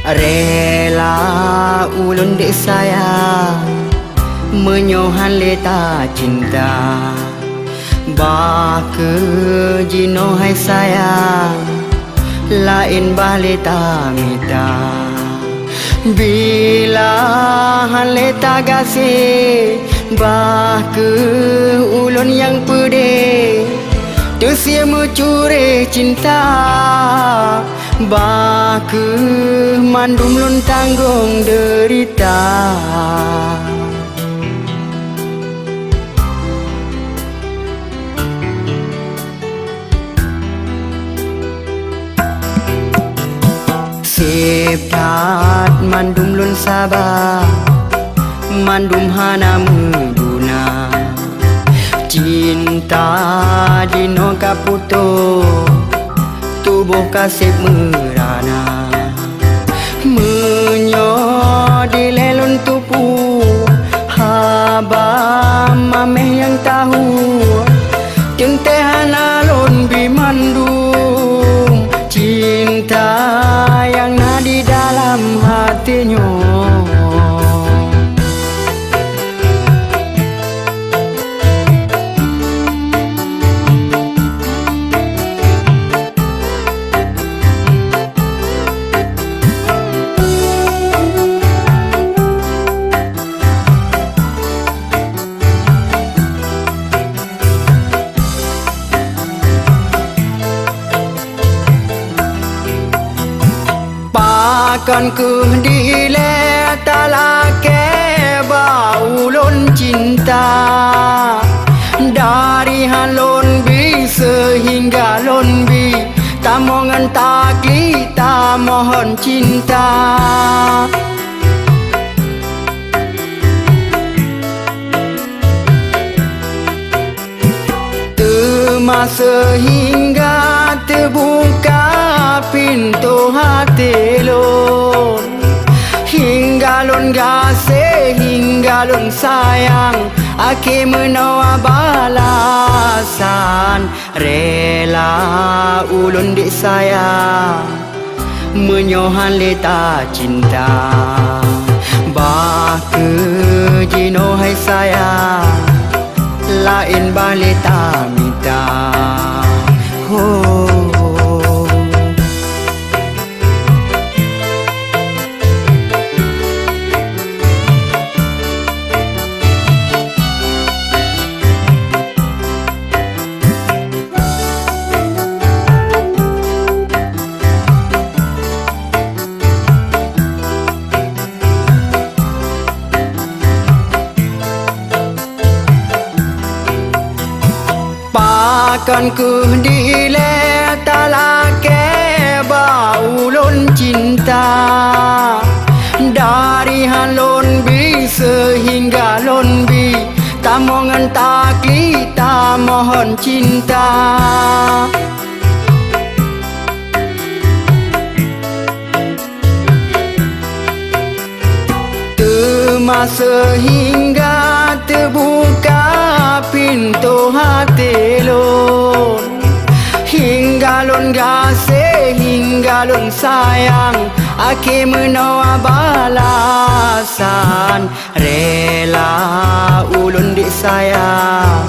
Rela ulun dek sayang menyohan leta cinta. Bake jino hai sayang lain bah leta mita. Bila han leta gasih bake ulun yang pedih tersia mencuri cinta. Bake mandum lun tanggung derita. Sepat mandum lun sabar mandum hana mengguna. Cinta dino kaputo tubuh kasih merana. Menyo dilelun tupu haba mameh yang tahu centehana lon bimandum. Cinta yang na di dalam hatinya. Akan ke dile talake baulun cinta. Dari halon bi sehingga lon bi tamongan takli ta mohon cinta. Sehingga terbuka pintu hati lon. Hingga lon gasih, hingga lon sayang, aki menawa balasan. Rela ulun dik sayang menyohan leta cinta. Bake jino hai sayang lain balik tak minta. Akan ke dile talake baulun cinta. Dari halon bi sehingga lon bi tamongan takli ta mohon cinta. Sehingga terbuka pintu hati lon. Hingga lon gasih, hingga lon sayang, aki menawa balasan. Rela ulun dik sayang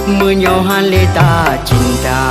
menyohan leta cinta.